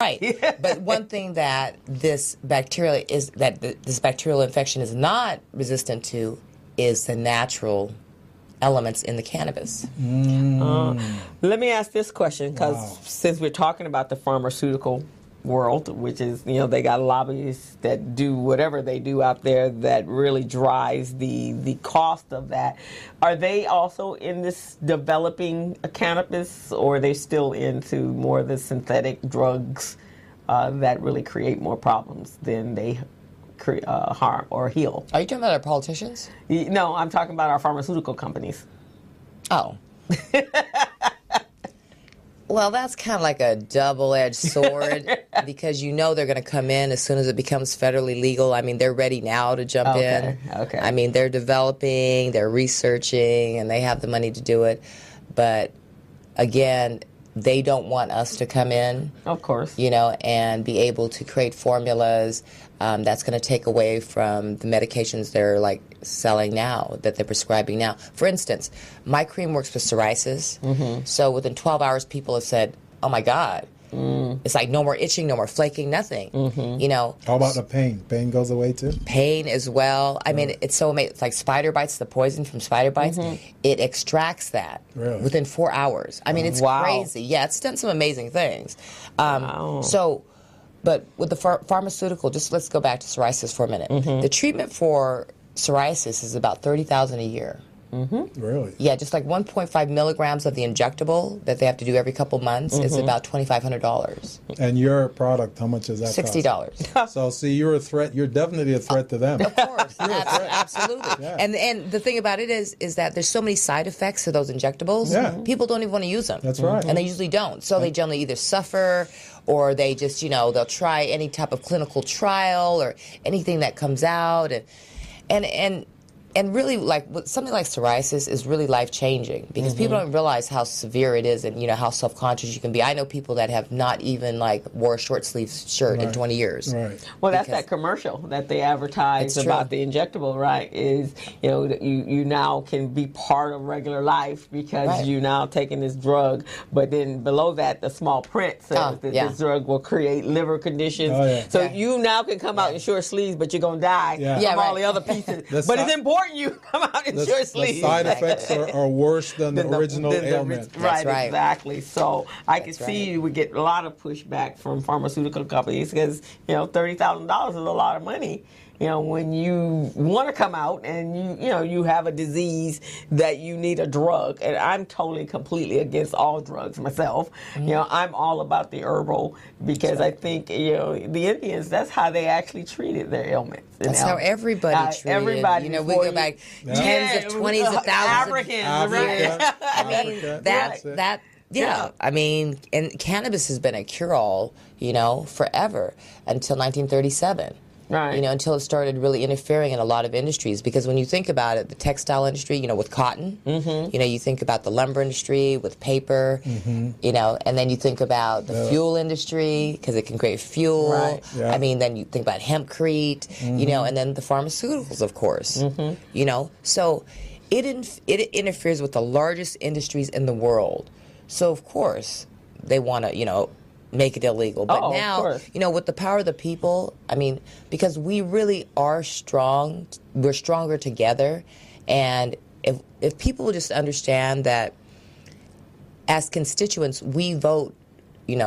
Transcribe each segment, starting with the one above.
Right. But one thing that this bacterial infection is not resistant to is the natural elements in the cannabis. Let me ask this question, because since we're talking about the pharmaceutical world, which is, they got lobbyists that do whatever they do out there that really drives the cost of that. Are they also in this developing cannabis, or are they still into more of the synthetic drugs that really create more problems than they harm or heal? Are you talking about our politicians? No, I'm talking about our pharmaceutical companies. Oh. Well, that's kind of like a double-edged sword because they're going to come in as soon as it becomes federally legal. I mean, they're ready now to jump in. Okay. I mean, they're developing, they're researching, and they have the money to do it. But again, they don't want us to come in. Of course. And be able to create formulas that's going to take away from the medications they're selling now, that they're prescribing now. For instance, my cream works for psoriasis. So within 12 hours, people have said, oh my God, it's like no more itching, no more flaking, nothing. How about the pain? Pain goes away too? Pain as well. I mean, it's so amazing. It's like spider bites, the poison from spider bites. It extracts that within 4 hours. I mean, it's crazy. Yeah, it's done some amazing things. But with the pharmaceutical, let's go back to psoriasis for a minute. The treatment for psoriasis is about $30,000 a year. Really? Yeah, just like 1.5 milligrams of the injectable that they have to do every couple months is about $2,500. And your product, how much is that? $60. So, see, you're a threat. You're definitely a threat to them. Of course, absolutely. Yeah. And the thing about it is that there's so many side effects to those injectables. Yeah. People don't even want to use them. That's right. And they usually don't. So they generally either suffer, or they just they'll try any type of clinical trial or anything that comes out, and really, something like psoriasis is really life-changing because people don't realize how severe it is and, how self-conscious you can be. I know people that have not even, wore a short-sleeve shirt in 20 years. Right. Well, that's that commercial that they advertise about the injectable, right, is, you now can be part of regular life because you now taking this drug, but then below that, the small print says that this drug will create liver conditions. So you now can come out in short sleeves, but you're going to die from all the other pieces. But it's important you come out in short sleeves. The side effects are worse than the original ailment. Right, exactly. So I can see you would get a lot of pushback from pharmaceutical companies because, $30,000 is a lot of money. When you want to come out and you have a disease that you need a drug, and I'm totally, completely against all drugs myself. I'm all about the herbal because I think, the Indians, that's how they actually treated their ailments. That's how everybody treated. Everybody. We go back tens of 20s of thousands. Africans, right? I mean, Yeah, I mean, and cannabis has been a cure-all, forever until 1937. Right. Until it started really interfering in a lot of industries. Because when you think about it, the textile industry, with cotton, you think about the lumber industry with paper, and then you think about the fuel industry because it can create fuel. Right. I mean, then you think about hempcrete, and then the pharmaceuticals, of course. So it interferes with the largest industries in the world. So, of course, they want to, make it illegal. But now, with the power of the people, I mean, because we really are strong, we're stronger together. And if people will just understand that as constituents, we vote,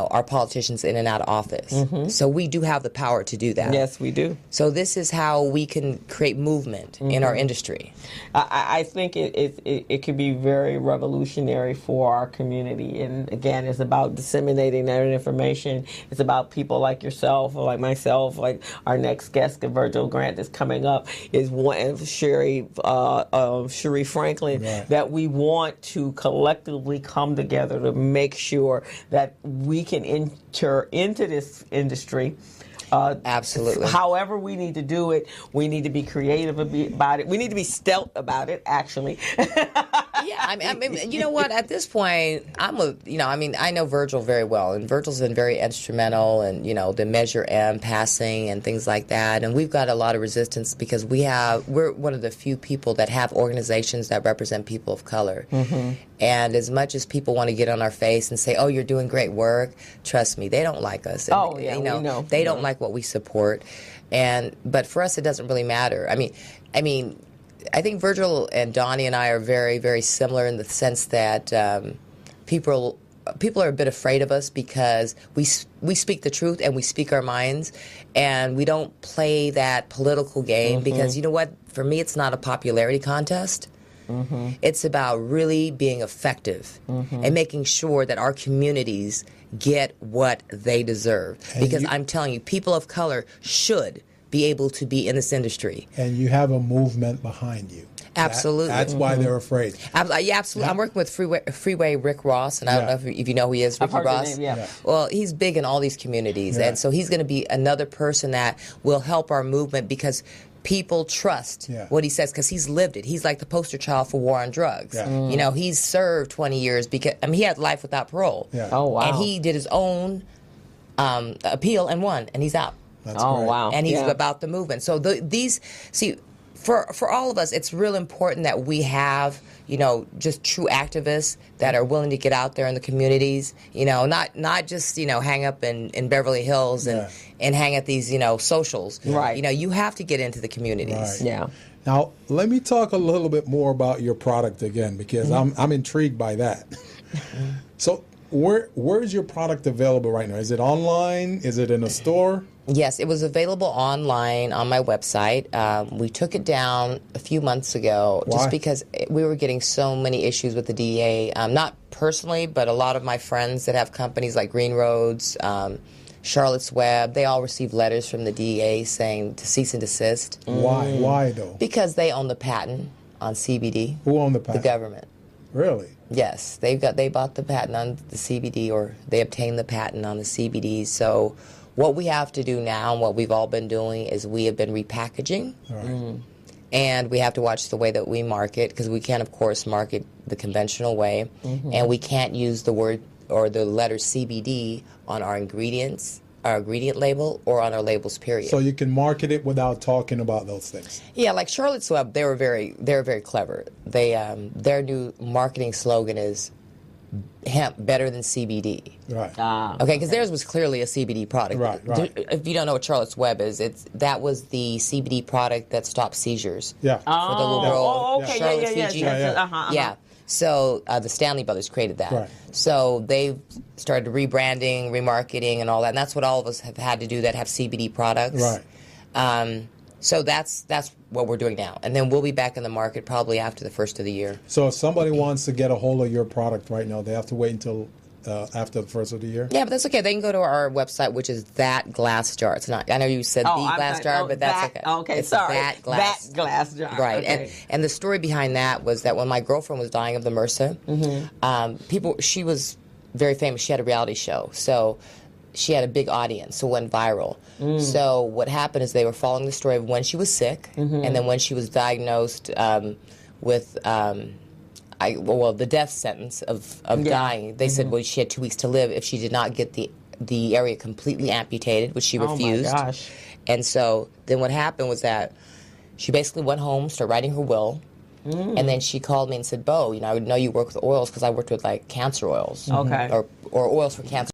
our politicians in and out of office. So we do have the power to do that. Yes, we do. So this is how we can create movement in our industry. I think it could be very revolutionary for our community. And again, it's about disseminating that information. It's about people like yourself or like myself, like our next guest, Virgil Grant, is coming up, is one Sherry Franklin, that we want to collectively come together to make sure that we can enter into this industry. Absolutely. However we need to do it, we need to be creative about it. We need to be stealth about it, actually. I mean, you know what? At this point, I know Virgil very well, and Virgil's been very instrumental in, the Measure M passing and things like that. And we've got a lot of resistance because we're one of the few people that have organizations that represent people of color. And as much as people want to get on our face and say, "Oh, you're doing great work," trust me, they don't like us. And, we know. They don't like what we support. But for us, it doesn't really matter. I mean, I think Virgil and Donnie and I are very, very similar in the sense that people are a bit afraid of us because we speak the truth and we speak our minds, and we don't play that political game because, you know what? For me, it's not a popularity contest. It's about really being effective and making sure that our communities get what they deserve. Because I'm telling you, people of color should be able to be in this industry. And you have a movement behind you. Absolutely. That's why they're afraid. Yeah, absolutely. I'm working with Freeway Rick Ross, and I don't know if you know who he is, Ricky I've heard Ross. the name, yeah. Well, he's big in all these communities, and so he's going to be another person that will help our movement because people trust what he says because he's lived it. He's like the poster child for war on drugs. He's served 20 years because he had life without parole. Oh, wow. And he did his own appeal and won, and he's out. That's great. Wow. And he's about the movement. So for all of us, it's real important that we have, just true activists that are willing to get out there in the communities, not just, hang up in Beverly Hills and hang at these, socials. Right. You have to get into the communities. Right. Yeah. Now, let me talk a little bit more about your product again, because I'm intrigued by that. So where is your product available right now? Is it online? Is it in a store? Yes, it was available online on my website. We took it down a few months ago just because we were getting so many issues with the DEA. Not personally, but a lot of my friends that have companies like Green Roads, Charlotte's Web, they all received letters from the DEA saying to cease and desist. Why? Why though? Because they own the patent on CBD. Who owned the patent? The government. Really? Yes, they bought the patent on the CBD, or they obtained the patent on the CBD. So what we have to do now, and what we've all been doing, is we have been repackaging. Right. And we have to watch the way that we market, because we can't, of course, market the conventional way. And we can't use the word or the letter CBD on our ingredients, our ingredient label, or on our labels, period. So you can market it without talking about those things. Yeah, like Charlotte's Web, they were very clever. They their new marketing slogan is hemp better than CBD. Right. Okay, because theirs was clearly a CBD product. Right. If you don't know what Charlotte's Web is, that was the CBD product that stopped seizures. Yeah. For the little girl, okay, Charlotte Fiji. Yeah. Yeah. So the Stanley Brothers created that. Right. So they've started rebranding, remarketing, and all that. And that's what all of us have had to do that have CBD products. Right. So that's what we're doing now. And then we'll be back in the market probably after the first of the year. So if somebody wants to get a hold of your product right now, they have to wait until after the first of the year? Yeah, but that's okay. They can go to our website, which is That Glass Jar. It's not. I know you said The Glass Jar, but that's okay. Okay, it's sorry. That Glass. That Glass Jar. Right. Okay. And the story behind that was that when my girlfriend was dying of the MRSA, she was very famous. She had a reality show. So she had a big audience, so it went viral. So what happened is they were following the story of when she was sick, and then when she was diagnosed with the death sentence of dying. They said, well, she had 2 weeks to live if she did not get the area completely amputated, which she refused. Oh my gosh. And so then what happened was that she basically went home, started writing her will, and then she called me and said, Bo, I would know you work with oils because I worked with like cancer oils, Okay, or oils for cancer.